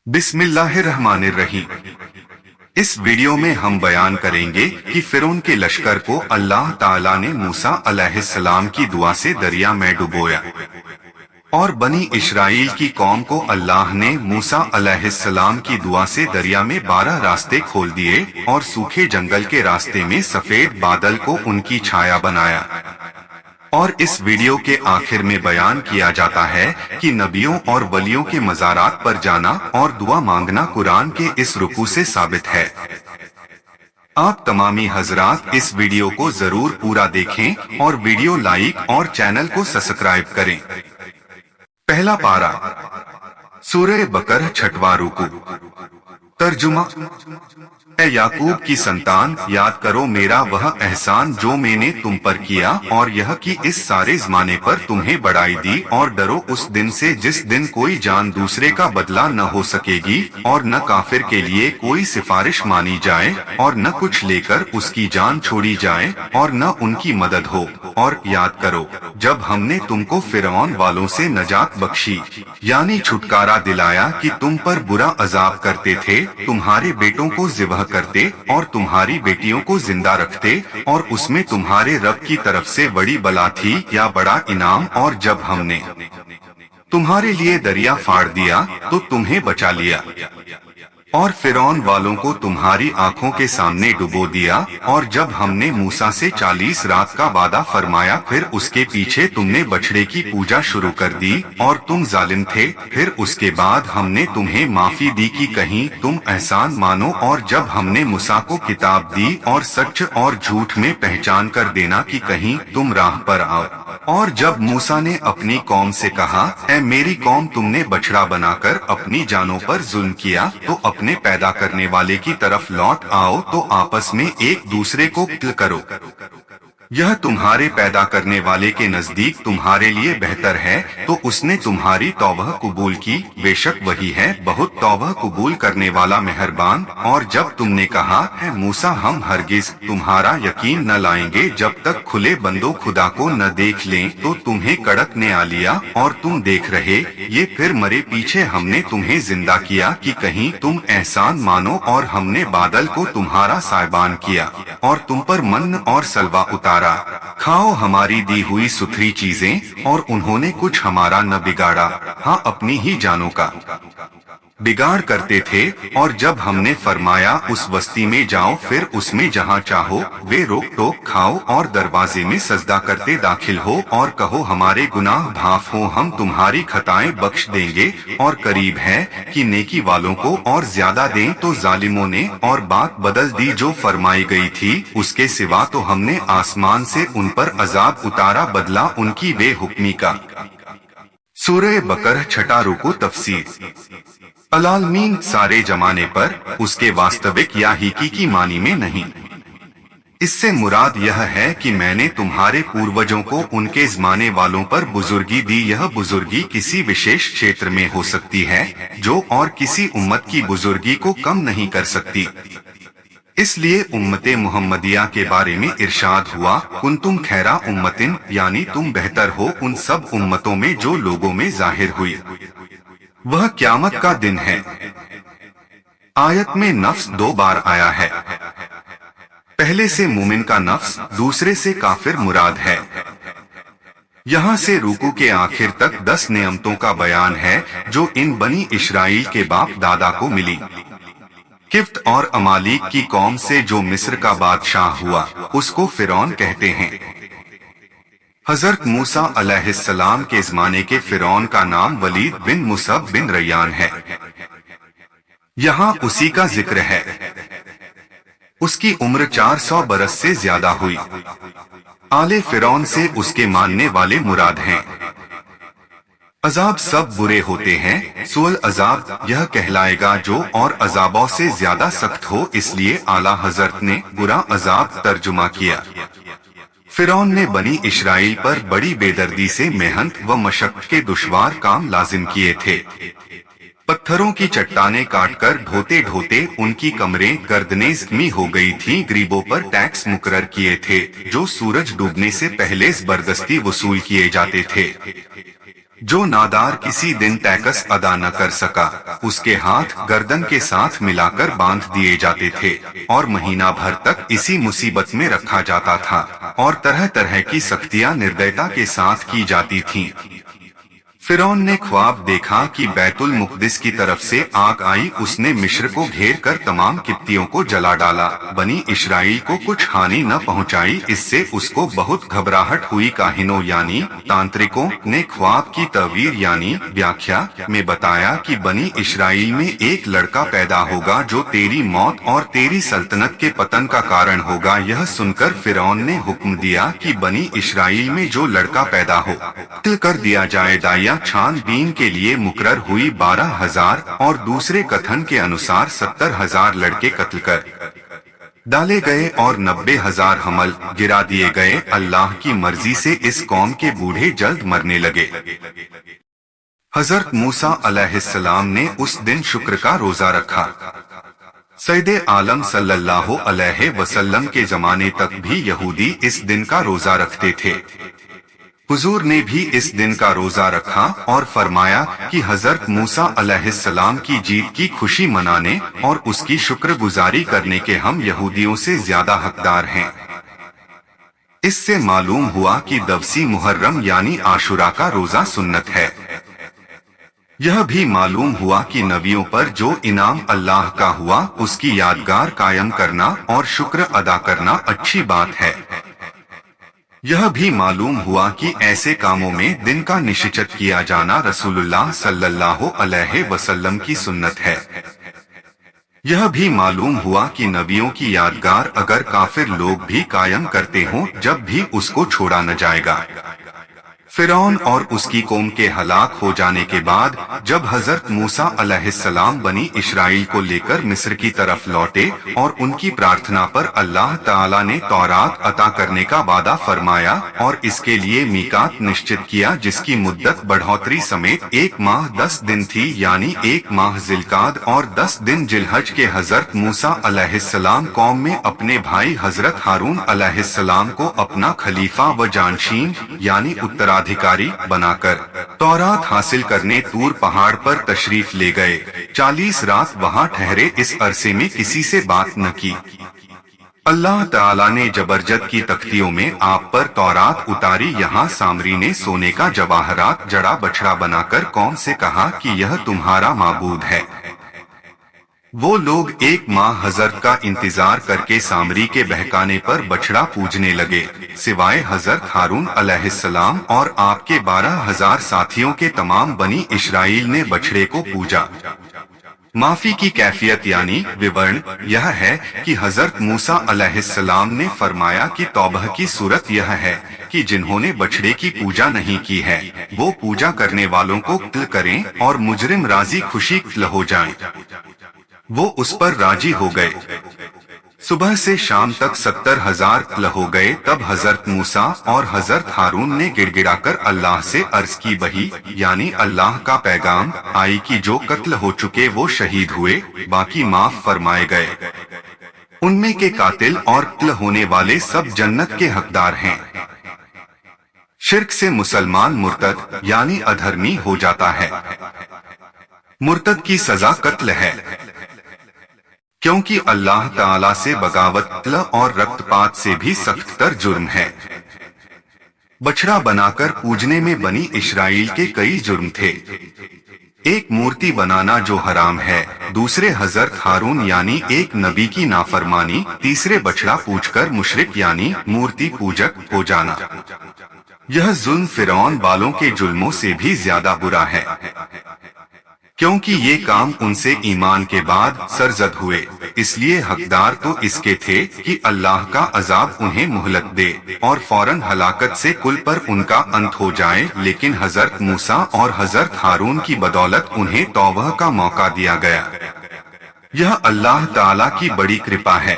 बिस्मिल्लाहिर्रहमानिर्रहीम। इस वीडियो में हम बयान करेंगे कि फिरौन के लश्कर को अल्लाह ताला ने मूसा अलैहिस्सलाम की दुआ से दरिया में डुबोया और बनी इस्राइल की कौम को अल्लाह ने मूसा अलैहिस्सलाम की दुआ से दरिया में 12 रास्ते खोल दिए और सूखे जंगल के रास्ते में सफेद बादल को उनकी छाया बनाया। और इस वीडियो के आखिर में बयान किया जाता है कि नबियों और वलियों के मज़ारात पर जाना और दुआ मांगना कुरान के इस रुकू से साबित है। आप तमामी हजरात इस वीडियो को जरूर पूरा देखें और वीडियो लाइक और चैनल को सब्सक्राइब करें। पहला पारा, सूरह बकरा, छठवां रुकू। तर्जुमा। ए याकूब की संतान, याद करो मेरा वह एहसान जो मैंने तुम पर किया, और यह कि इस सारे ज़माने पर तुम्हें बढ़ाई दी, और डरो उस दिन से जिस दिन कोई जान दूसरे का बदला न हो सकेगी, और न काफिर के लिए कोई सिफारिश मानी जाए, और न कुछ लेकर उसकी जान छोड़ी जाए, और न उनकी मदद हो। और याद करो जब हमने तुमको फिरौन वालों से नजात बख्शी, यानी छुटकारा दिलाया कि तुम पर बुरा अजाब करते थे, तुम्हारे बेटों को ज़िबह करते और तुम्हारी बेटियों को जिंदा रखते, और उसमें तुम्हारे रब की तरफ से बड़ी बला थी या बड़ा इनाम। और जब हमने तुम्हारे लिए दरिया फाड़ दिया तो तुम्हें बचा लिया, और फिरौन वालों को तुम्हारी आंखों के सामने डुबो दिया। और जब हमने मूसा से 40 रात का वादा फरमाया, फिर उसके पीछे तुमने बछड़े की पूजा शुरू कर दी और तुम जालिम थे। फिर उसके बाद हमने तुम्हें माफी दी कि कहीं तुम एहसान मानो। और जब हमने मूसा को किताब दी और सच और झूठ में पहचान कर देना कि कहीं तुम राह पर आओ। और जब मूसा ने अपनी कौम से कहा, ऐ मेरी कौम, तुमने बछड़ा बनाकर अपनी जानों पर जुल्म किया, तो अपने पैदा करने वाले की तरफ लौट आओ, तो आपस में एक दूसरे को कत्ल करो। यह तुम्हारे पैदा करने वाले के नजदीक तुम्हारे लिए बेहतर है। तो उसने तुम्हारी तौबह कबूल की, बेशक वही है बहुत तौबह कबूल करने वाला मेहरबान। और जब तुमने कहा, है मूसा, हम हरगिज तुम्हारा यकीन न लाएंगे जब तक खुले बंदो खुदा को न देख लें, तो तुम्हें कड़क ने आ लिया और तुम देख रहे ये, फिर मरे पीछे हमने तुम्हें जिंदा किया कि कहीं तुम एहसान मानो। और हमने बादल को तुम्हारा साइबान किया और तुम पर मन और सलवा उतारा, खाओ हमारी दी हुई सुथरी चीजें। और उन्होंने कुछ हमारा न बिगाड़ा, हाँ अपनी ही जानों का बिगाड़ करते थे। और जब हमने फरमाया उस बस्ती में जाओ, फिर उसमें जहाँ चाहो वे रोक टोक खाओ, और दरवाजे में सजदा करते दाखिल हो, और कहो हमारे गुनाह माफ हो, हम तुम्हारी खताएं बख्श देंगे। और करीब है कि नेकी वालों को और ज्यादा दें। तो जालिमों ने और बात बदल दी जो फरमाई गई थी, उसके सिवा तो हमने आसमान से उन पर अजाब उतारा, बदला उनकी बेहुक्मी का। सूरह बकरा, छठा रुकू। तफसीर। अलालमीन सारे जमाने पर, उसके वास्तविक या हकीकी मानी में नहीं। इससे मुराद यह है कि मैंने तुम्हारे पूर्वजों को उनके ज़माने वालों पर बुजुर्गी दी। यह बुजुर्गी किसी विशेष क्षेत्र में हो सकती है जो और किसी उम्मत की बुजुर्गी को कम नहीं कर सकती। इसलिए उम्मते मुहम्मदिया के बारे में इरशाद हुआ, कुंतुम खैरा उम्मतिन, यानी तुम बेहतर हो उन सब उम्मतों में जो लोगों में जाहिर हुई। वह क़यामत का दिन है। आयत में नफ्स 2 बार आया है, पहले से मोमिन का नफ्स, दूसरे से काफिर मुराद है। यहाँ से रुकू के आखिर तक 10 नेमतों का बयान है जो इन बनी इस्राइल के बाप दादा को मिली। किफ्त और अमालिक की कौम से जो मिस्र का बादशाह हुआ, उसको फिरौन कहते हैं। हजरत मूसा अलैहिस्सलाम के ज़माने के फिरौन का नाम वलीद बिन मुसब बिन रैयान है। यहाँ उसी का जिक्र है। उसकी उम्र 400 बरस से ज्यादा हुई। आले फिरौन से उसके मानने वाले मुराद हैं। अजाब सब बुरे होते हैं, सुअल अजाब यह कहलाएगा जो और अजाबों से ज्यादा सख्त हो, इसलिए आला हजरत ने बुरा अजाब तर्जुमा किया। फिरौन ने बनी इस्राइल पर बड़ी बेदर्दी से मेहनत व मशक्क़त के दुश्वार काम लाजिम किए थे। पत्थरों की चट्टानें काटकर ढोते ढोते उनकी कमरें गर्दनें जख्मी हो गई थीं। गरीबों पर टैक्स मुकर्रर किए थे जो सूरज डूबने से पहले जबरदस्ती वसूल किए जाते थे। जो नादार किसी दिन टैक्स अदा न कर सका, उसके हाथ गर्दन के साथ मिलाकर बांध दिए जाते थे और महीना भर तक इसी मुसीबत में रखा जाता था और तरह तरह की सख्तियां निर्दयता के साथ की जाती थीं। फिरौन ने ख्वाब देखा कि बैतुल मुक़द्दिस की तरफ से आग आई, उसने मिस्र को घेर कर तमाम किप्तियों को जला डाला। बनी इस्राइल को कुछ हानि न पहुंचाई, इससे उसको बहुत घबराहट हुई। काहिनों यानी तांत्रिकों ने ख्वाब की तवीर यानी व्याख्या में बताया कि बनी इस्राइल में एक लड़का पैदा होगा जो तेरी मौत और तेरी सल्तनत के पतन का कारण होगा। यह सुनकर फिरौन ने हुक्म दिया कि बनी इस्राइल में जो लड़का पैदा हो कत्ल कर दिया जाए। दाया छानबीन के लिए मुकर्रर हुई 12,000 और दूसरे कथन के अनुसार 70,000 लड़के कत्ल कर डाले गए और 90,000 हमल गिरा दिए गए। अल्लाह की मर्जी से इस कौम के बूढ़े जल्द मरने लगे। हजरत मूसा अलैहिस्सलाम ने उस दिन शुक्र का रोजा रखा। सैयदे आलम सल्लल्लाहु अलैहि वसल्लम के जमाने तक भी यहूदी इस दिन का रोजा रखते थे। हुजूर ने भी इस दिन का रोजा रखा और फरमाया कि हजरत मूसा अलैहिस्सलाम की जीत की खुशी मनाने और उसकी शुक्रगुजारी करने के हम यहूदियों से ज्यादा हकदार हैं। इससे मालूम हुआ कि दवसी मुहर्रम यानी आशुरा का रोजा सुन्नत है। यह भी मालूम हुआ कि नबियों पर जो इनाम अल्लाह का हुआ उसकी यादगार कायम करना और शुक्र अदा करना अच्छी बात है। यह भी मालूम हुआ कि ऐसे कामों में दिन का निश्चित किया जाना रसूलुल्लाह सल्लल्लाहु अलैहि वसल्लम की सुन्नत है। यह भी मालूम हुआ कि नबियों की यादगार अगर काफिर लोग भी कायम करते हों जब भी उसको छोड़ा न जाएगा। फिरौन और उसकी कौम के हलाक हो जाने के बाद जब हजरत मूसा अलैहिस्सलाम बनी इस्राइल को लेकर मिस्र की तरफ लौटे और उनकी प्रार्थना पर अल्लाह ताला ने तौरात अता करने का वादा फरमाया और इसके लिए मीकात निश्चित किया जिसकी मुद्दत बढ़ोतरी समेत 1 माह 10 दिन थी, यानी 1 माह जिलकाद और 10 दिन जिलहज के। हजरत मूसा अलैहिस्सलाम कौम में अपने भाई हजरत हारून अलैहिस्सलाम को अपना खलीफा व जानशीन यानी उत्तराधिकारी बनाकर तौरात हासिल करने तूर पहाड़ पर तशरीफ ले गए। 40 रात वहां ठहरे। इस अरसे में किसी से बात न की। अल्लाह ताला ने जबरजद की तख्तियों में आप पर तौरात उतारी। यहाँ सामरी ने सोने का जवाहरात जड़ा बछड़ा बनाकर कौम से कहा कि यह तुम्हारा माबूद है। वो लोग 1 माह हजरत का इंतजार करके सामरी के बहकाने पर बछड़ा पूजने लगे। सिवाय हजरत हारून अलैहिस्सलाम और आपके 12,000 साथियों के तमाम बनी इस्राइल ने बछड़े को पूजा। माफी की कैफियत यानी विवरण यह है कि हजरत मूसा अलैहिस्सलाम ने फरमाया कि तौबह की सूरत यह है कि जिन्होंने बछड़े की पूजा नहीं की है वो पूजा करने वालों को कत्ल करें और मुजरिम राजी खुशी कत्ल हो जाएं। वो उस पर राजी हो गए। सुबह से शाम तक 70,000 कत्ल हो गए। तब हजरत मूसा और हजरत हारून ने गिड़गिड़ाकर अल्लाह से अर्ज की, वही यानी अल्लाह का पैगाम आई कि जो कत्ल हो चुके वो शहीद हुए, बाकी माफ फरमाए गए। उनमें के कातिल और कत्ल होने वाले सब जन्नत के हकदार हैं। शिर्क से मुसलमान मुर्तद यानी अधर्मी हो जाता है। मुर्तद की सजा कत्ल है, क्योंकि अल्लाह ताला से बगावत कत्ल और रक्तपात से भी सख्त तर जुर्म है। बछड़ा बनाकर पूजने में बनी इस्राइल के कई जुर्म थे। एक मूर्ति बनाना जो हराम है, दूसरे हजरत हारून यानी एक नबी की नाफरमानी, तीसरे बछड़ा पूजकर मुशरिक यानी मूर्ति पूजक हो जाना। यह जुल्म फिरौन वालों के जुल्मों से भी ज्यादा बुरा है, क्योंकि ये काम उनसे ईमान के बाद सरजद हुए। इसलिए हकदार तो इसके थे कि अल्लाह का अजाब उन्हें मोहलत दे और फौरन हलाकत से कुल पर उनका अंत हो जाए, लेकिन हजरत मूसा और हजरत हारून की बदौलत उन्हें तौबह का मौका दिया गया। यह अल्लाह ताला की बड़ी कृपा है।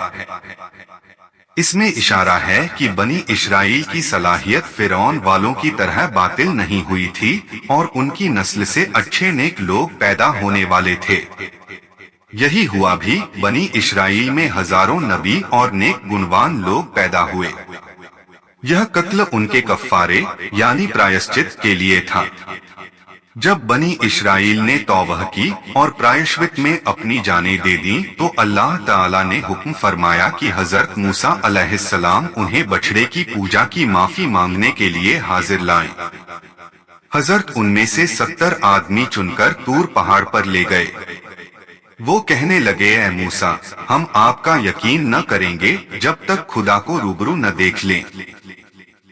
इसमें इशारा है कि बनी इस्राइल की सलाहियत फिरौन वालों की तरह बातिल नहीं हुई थी और उनकी नस्ल से अच्छे नेक लोग पैदा होने वाले थे। यही हुआ भी। बनी इस्राइल में हजारों नबी और नेक गुणवान लोग पैदा हुए। यह कत्ल उनके कफ्फारे यानी प्रायश्चित के लिए था। जब बनी इस्राइल ने तौबह की और प्रायश्चित में अपनी जानें दे दी तो अल्लाह ताला ने हुक्म फरमाया कि हजरत मूसा अलैहिस्सलाम उन्हें बछड़े की पूजा की माफी मांगने के लिए हाजिर लाएं। हजरत उनमें से 70 आदमी चुनकर तूर पहाड़ पर ले गए। वो कहने लगे, ऐ मूसा, हम आपका यकीन न करेंगे जब तक खुदा को रूबरू न देख लें।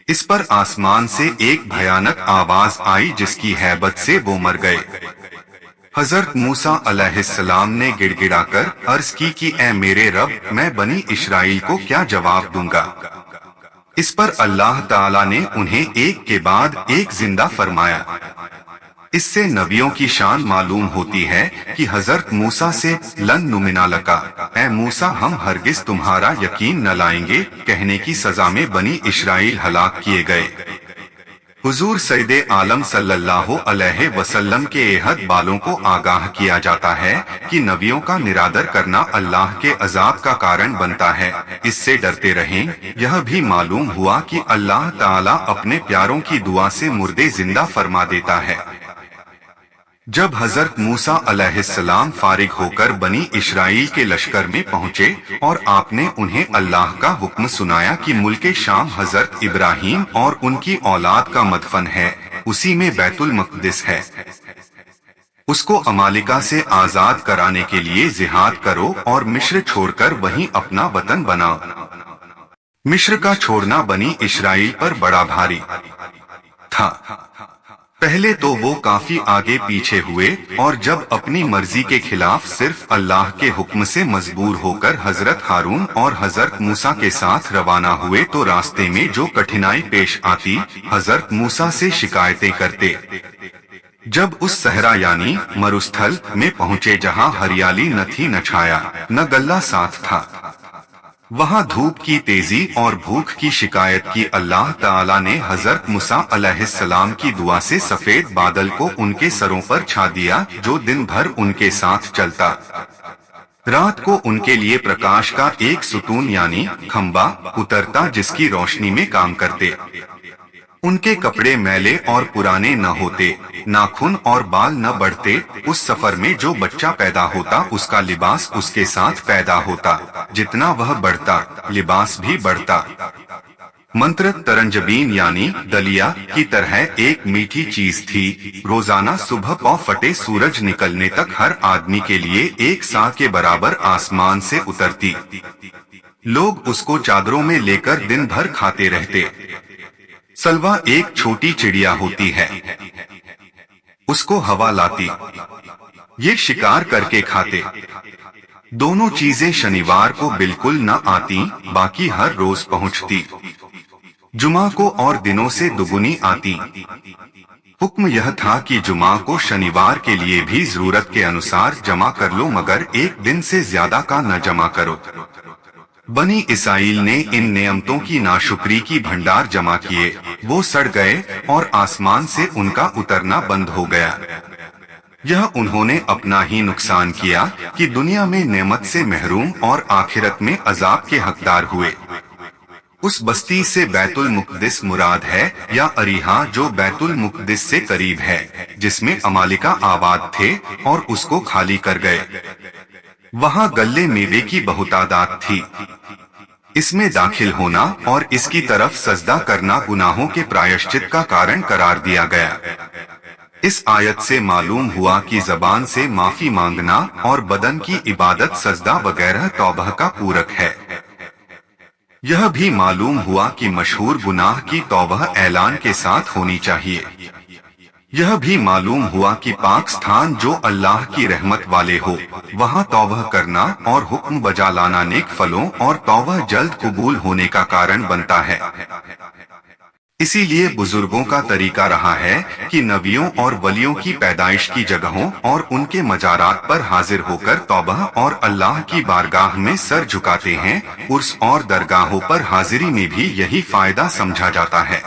इस पर आसमान से एक भयानक आवाज आई जिसकी हैबत से वो मर गए। हजरत मूसा अलैहिस्सलाम ने गिड़गिड़ाकर अर्ज की कि ऐ मेरे रब, मैं बनी इस्राइल को क्या जवाब दूंगा। इस पर अल्लाह ताला ने उन्हें एक के बाद एक जिंदा फरमाया। इससे नबियों की शान मालूम होती है कि हजरत मूसा से लन नुमिना लका, ऐ मूसा हम हरगिज तुम्हारा यकीन न लाएंगे कहने की सजा में बनी इस्राइल हलाक किए गए। हुजूर सैयदे आलम सल्लल्लाहु अलैहि वसल्लम के एहद बालों को आगाह किया जाता है कि नबियों का निरादर करना अल्लाह के अजाब का कारण बनता है, इससे डरते रहें। यह भी मालूम हुआ कि अल्लाह ताला अपने प्यारों की दुआ से मुर्दे जिंदा फरमा देता है। जब हजरत मूसा अलैहिस्सलाम फारिग होकर बनी इस्राइल के लश्कर में पहुंचे और आपने उन्हें अल्लाह का हुक्म सुनाया कि मुल्के शाम हजरत इब्राहीम और उनकी औलाद का मदफन है, उसी में बैतुल मक़दिस है, उसको अमालिका से आजाद कराने के लिए जिहाद करो और मिस्र छोड़कर वहीं अपना वतन बनाओ। मिस्र का छोड़ना बनी इस्राइल पर बड़ा भारी था। पहले तो वो काफी आगे पीछे हुए और जब अपनी मर्जी के खिलाफ सिर्फ अल्लाह के हुक्म से मजबूर होकर हजरत हारून और हजरत मूसा के साथ रवाना हुए तो रास्ते में जो कठिनाई पेश आती, हजरत मूसा से शिकायतें करते। जब उस सहरा यानी मरुस्थल में पहुंचे जहां हरियाली न थी न छाया न गल्ला साथ था, वहां धूप की तेजी और भूख की शिकायत की, अल्लाह ताला ने हजरत मूसा अलैहिस्सलाम की दुआ से सफेद बादल को उनके सरों पर छा दिया जो दिन भर उनके साथ चलता। रात को उनके लिए प्रकाश का एक सुतून यानी खंबा उतरता जिसकी रोशनी में काम करते। उनके कपड़े मैले और पुराने न होते, नाखून और बाल न बढ़ते। उस सफर में जो बच्चा पैदा होता उसका लिबास उसके साथ पैदा होता, जितना वह बढ़ता लिबास भी बढ़ता। मंत्र तरंजबीन यानी दलिया की तरह एक मीठी चीज थी। रोजाना सुबह पौ फटे सूरज निकलने तक हर आदमी के लिए एक सा के बराबर आसमान से उतरती। लोग उसको चादरों में लेकर दिन भर खाते रहते। सलवा एक छोटी चिड़िया होती है, उसको हवा लाती, ये शिकार करके खाते। दोनों चीजें शनिवार को बिल्कुल न आती, बाकी हर रोज पहुंचती। जुमा को और दिनों से दुगुनी आती। हुक्म यह था कि जुमा को शनिवार के लिए भी जरूरत के अनुसार जमा कर लो, मगर एक दिन से ज्यादा का न जमा करो। बनी इस्राइल ने इन नियमतों की नाशुक्री की भंडार जमा किए, वो सड़ गए और आसमान से उनका उतरना बंद हो गया। यह उन्होंने अपना ही नुकसान किया कि दुनिया में नेमत से महरूम और आखिरत में अजाब के हकदार हुए। उस बस्ती से बैतुल मुक़द्दिस मुराद है या अरीहा जो बैतुल मुक़द्दिस से करीब है, जिसमें अमालिका आबाद थे और उसको खाली कर गए। वहां गल्ले मेवे की बहुतादाद थी। इसमें दाखिल होना और इसकी तरफ सजदा करना गुनाहों के प्रायश्चित का कारण करार दिया गया। इस आयत से मालूम हुआ कि जबान से माफी मांगना और बदन की इबादत सजदा वगैरह तौबह का पूरक है। यह भी मालूम हुआ कि मशहूर गुनाह की तौबह ऐलान के साथ होनी चाहिए। यह भी मालूम हुआ कि पाक स्थान जो अल्लाह की रहमत वाले हो वहां तौबह करना और हुक्म बजा लाना नेक फलों और तौबह जल्द कबूल होने का कारण बनता है। इसीलिए बुजुर्गों का तरीका रहा है कि नबियों और वलियों की पैदाइश की जगहों और उनके मजारात पर हाजिर होकर तौबह और अल्लाह की बारगाह में सर झुकाते हैं। उर्स और दरगाहों पर हाजिरी में भी यही फायदा समझा जाता है।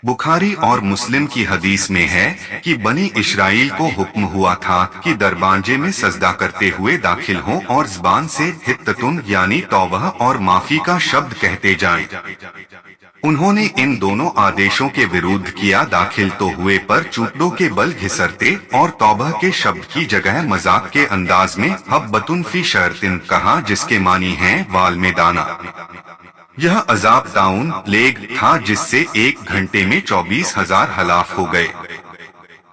बुखारी और मुस्लिम की हदीस में है कि बनी इस्राइल को हुक्म हुआ था कि दरवाजे में सजदा करते हुए दाखिल हों और ज़बान से हित्ततुन यानी तौबह और माफी का शब्द कहते जाएं। उन्होंने इन दोनों आदेशों के विरुद्ध किया, दाखिल तो हुए पर चूटों के बल घिसरते और तौबह के शब्द की जगह मजाक के अंदाज में हब्बतुन फी शर्तिन कहा, जिसके मानी हैं वाल में दाना। यह अजाब ताउन प्लेग था जिससे 1 घंटे में 24,000 हलाक हो गए।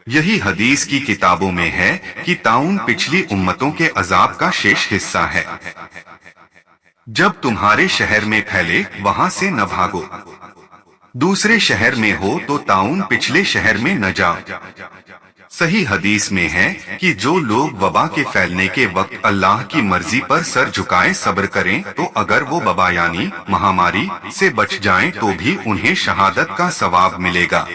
यही हदीस की किताबों में है कि ताउन पिछली उम्मतों के अजाब का शेष हिस्सा है। जब तुम्हारे शहर में फैले वहां से न भागो, दूसरे शहर में हो तो ताउन पिछले शहर में न जाओ। सही हदीस में है कि जो लोग वबा के फैलने के वक्त अल्लाह की मर्जी पर सर झुकाए सब्र करें तो अगर वो वबा यानी महामारी से बच जाएं तो भी उन्हें शहादत का सवाब मिलेगा।